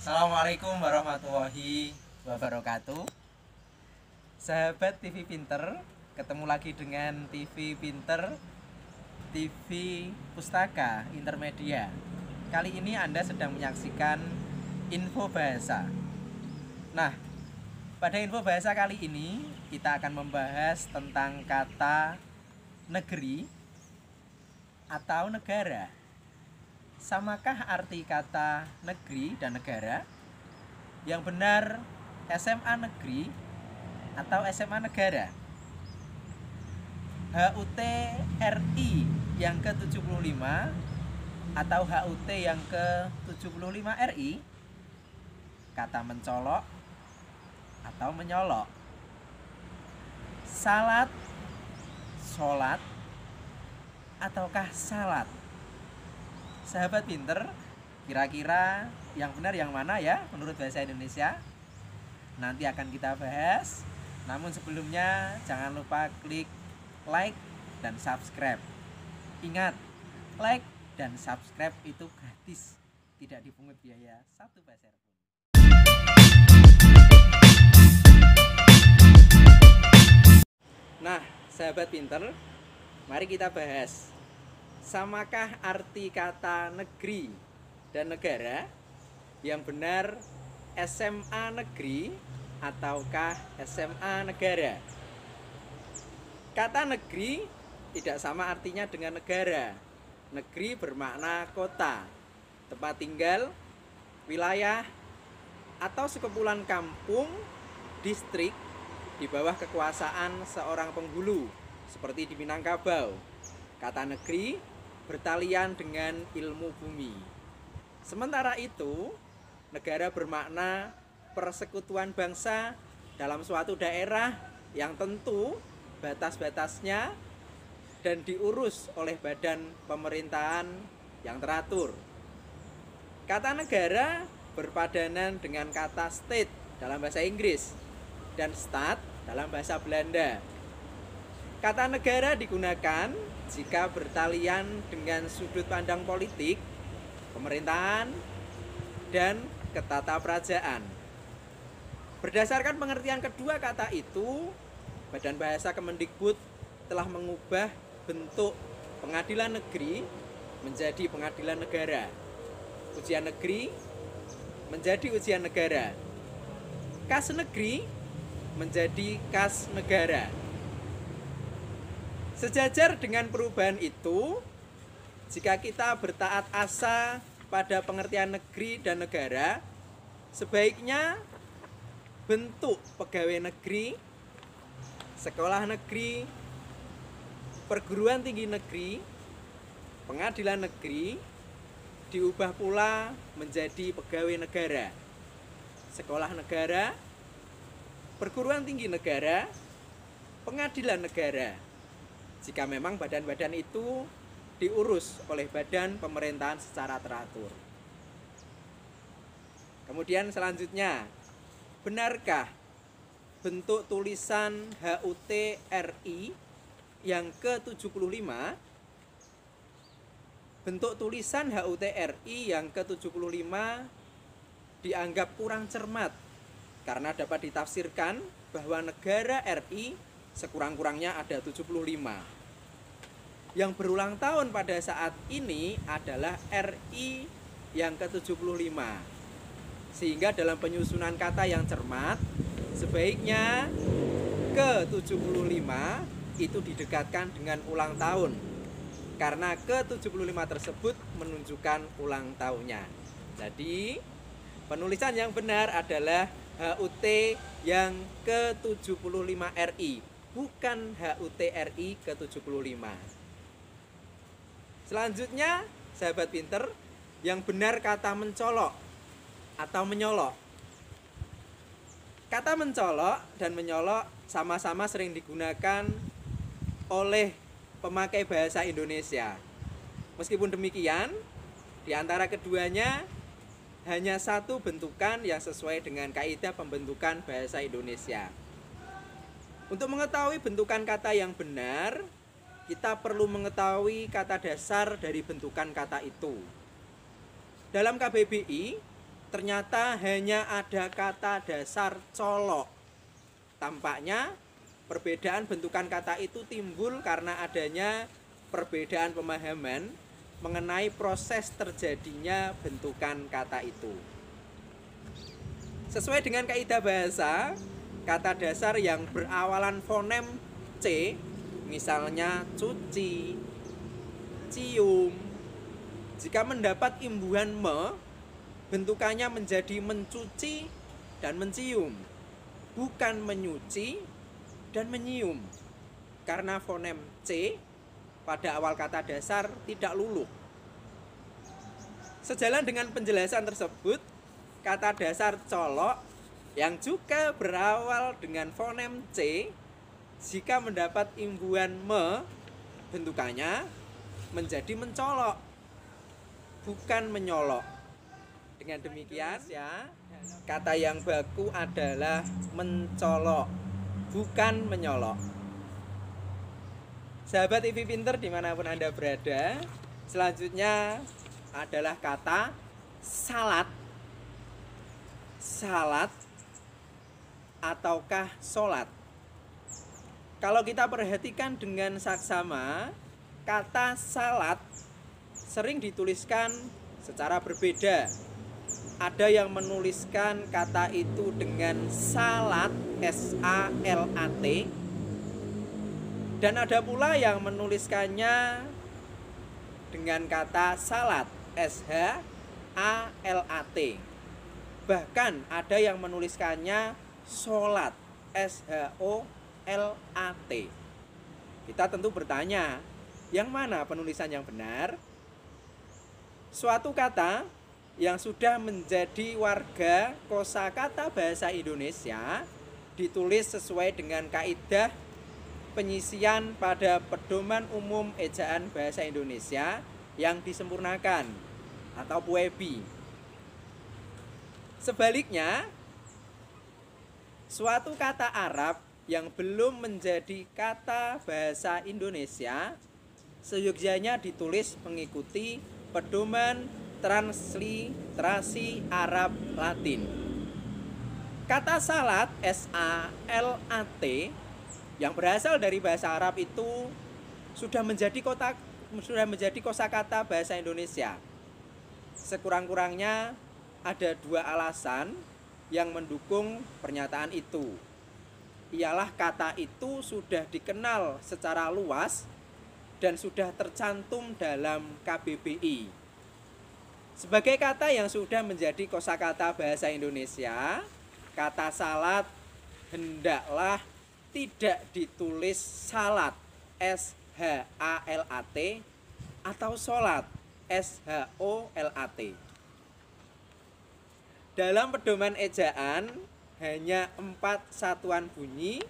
Assalamualaikum warahmatullahi wabarakatuh. Sahabat TV Pinter, ketemu lagi dengan TV Pinter, TV Pustaka Intermedia. Kali ini Anda sedang menyaksikan info bahasa. Nah, pada info bahasa kali ini kita akan membahas tentang kata negeri atau negara. Samakah arti kata negeri dan negara? Yang benar SMA negeri atau SMA negara? HUT RI yang ke-75 atau HUT yang ke-75 RI? Kata mencolok atau menyolok? Salat, sholat, ataukah salat? Sahabat pinter, kira-kira yang benar yang mana ya menurut bahasa Indonesia? Nanti akan kita bahas. Namun sebelumnya jangan lupa klik like dan subscribe. Ingat, like dan subscribe itu gratis, tidak dipungut biaya 1 peser pun. Nah, sahabat pinter, mari kita bahas. Samakah arti kata negeri dan negara? Yang benar SMA negeri ataukah SMA negara? Kata negeri tidak sama artinya dengan negara. Negeri bermakna kota, tempat tinggal, wilayah, atau sekumpulan kampung, distrik di bawah kekuasaan seorang penghulu, seperti di Minangkabau. Kata negeri bertalian dengan ilmu bumi. Sementara itu, negara bermakna persekutuan bangsa dalam suatu daerah yang tentu batas-batasnya dan diurus oleh badan pemerintahan yang teratur. Kata negara berpadanan dengan kata state dalam bahasa Inggris dan staat dalam bahasa Belanda. Kata negara digunakan jika bertalian dengan sudut pandang politik, pemerintahan, dan ketataprajaraan. Berdasarkan pengertian kedua kata itu, Badan Bahasa Kemendikbud telah mengubah bentuk pengadilan negeri menjadi pengadilan negara, ujian negeri menjadi ujian negara, kas negeri menjadi kas negara. Sejajar dengan perubahan itu, jika kita bertaat asa pada pengertian negeri dan negara, sebaiknya bentuk pegawai negeri, sekolah negeri, perguruan tinggi negeri, pengadilan negeri diubah pula menjadi pegawai negara, sekolah negara, perguruan tinggi negara, pengadilan negara, jika memang badan-badan itu diurus oleh badan pemerintahan secara teratur. Kemudian selanjutnya, benarkah bentuk tulisan HUT RI yang ke-75? Bentuk tulisan HUT RI yang ke-75 dianggap kurang cermat karena dapat ditafsirkan bahwa negara RI sekurang-kurangnya ada 75. Yang berulang tahun pada saat ini adalah RI yang ke-75. Sehingga dalam penyusunan kata yang cermat, sebaiknya ke-75 itu didekatkan dengan ulang tahun. Karena ke-75 tersebut menunjukkan ulang tahunnya. Jadi, penulisan yang benar adalah HUT yang ke-75 RI, bukan HUT RI ke-75. Selanjutnya, sahabat pinter, yang benar kata mencolok atau menyolok. Kata mencolok dan menyolok sama-sama sering digunakan oleh pemakai bahasa Indonesia. Meskipun demikian, di antara keduanya hanya satu bentukan yang sesuai dengan kaidah pembentukan bahasa Indonesia. Untuk mengetahui bentukan kata yang benar, kita perlu mengetahui kata dasar dari bentukan kata itu. Dalam KBBI, ternyata hanya ada kata dasar colok. Tampaknya perbedaan bentukan kata itu timbul karena adanya perbedaan pemahaman mengenai proses terjadinya bentukan kata itu. Sesuai dengan kaidah bahasa, kata dasar yang berawalan fonem C, misalnya cuci, cium, jika mendapat imbuhan me, bentukannya menjadi mencuci dan mencium, bukan menyuci dan menyium, karena fonem C pada awal kata dasar tidak luluh. Sejalan dengan penjelasan tersebut, kata dasar colok yang juga berawal dengan fonem C, jika mendapat imbuhan me, bentukannya menjadi mencolok, bukan menyolok. Dengan demikian ya, kata yang baku adalah mencolok, bukan menyolok. Sahabat TV Pinter dimanapun Anda berada, selanjutnya adalah kata salat. Salat ataukah sholat. Kalau kita perhatikan dengan saksama, kata salat sering dituliskan secara berbeda. Ada yang menuliskan kata itu dengan salat, S-A-L-A-T, dan ada pula yang menuliskannya dengan kata salat, S-H-A-L-A-T. Bahkan ada yang menuliskannya sholat, S-H-O-L-A-T. Kita tentu bertanya, yang mana penulisan yang benar? Suatu kata yang sudah menjadi warga kosakata bahasa Indonesia ditulis sesuai dengan kaidah penyisian pada pedoman umum ejaan bahasa Indonesia yang disempurnakan atau PUEBI. Sebaliknya, suatu kata Arab yang belum menjadi kata bahasa Indonesia seyogyanya ditulis mengikuti pedoman transliterasi Arab Latin. Kata salat, S-A-L-A-T, yang berasal dari bahasa Arab itu sudah menjadi kosakata bahasa Indonesia. Sekurang-kurangnya ada dua alasan yang mendukung pernyataan itu. Ialah kata itu sudah dikenal secara luas dan sudah tercantum dalam KBBI. Sebagai kata yang sudah menjadi kosakata bahasa Indonesia, kata salat hendaklah tidak ditulis salat, S-H-A-L-A-T, atau sholat, S-H-O-L-A-T. Dalam pedoman ejaan hanya 4 satuan bunyi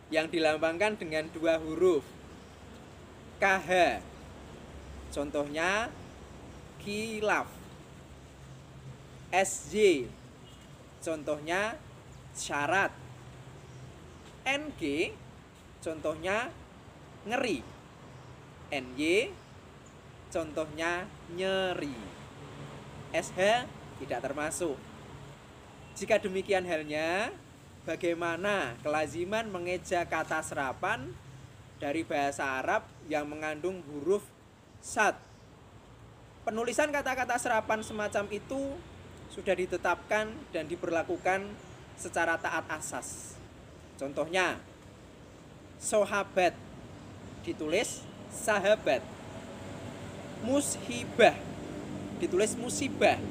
yang dilambangkan dengan 2 huruf. KH, contohnya khilaf. SY, contohnya syarat. NG, contohnya ngeri. NY, contohnya nyeri. SH tidak termasuk. Jika demikian halnya, bagaimana kelaziman mengeja kata serapan dari bahasa Arab yang mengandung huruf sad? Penulisan kata-kata serapan semacam itu sudah ditetapkan dan diberlakukan secara taat asas. Contohnya, sahabat ditulis sahabat, mushibah ditulis musibah,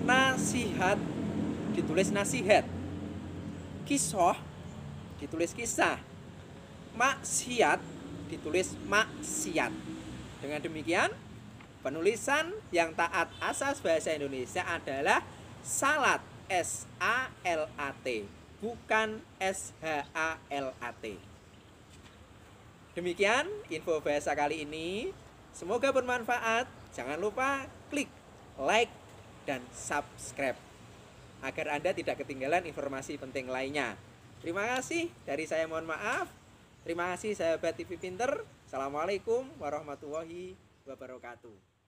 nasihat ditulis nasihat, kisah ditulis kisah, maksiat ditulis maksiat. Dengan demikian, penulisan yang taat asas bahasa Indonesia adalah salat, S-A-L-A-T, bukan S-H-A-L-A-T. Demikian info bahasa kali ini. Semoga bermanfaat. Jangan lupa klik like dan subscribe agar Anda tidak ketinggalan informasi penting lainnya. Terima kasih. Dari saya mohon maaf. Terima kasih sahabat TV Pinter. Assalamualaikum warahmatullahi wabarakatuh.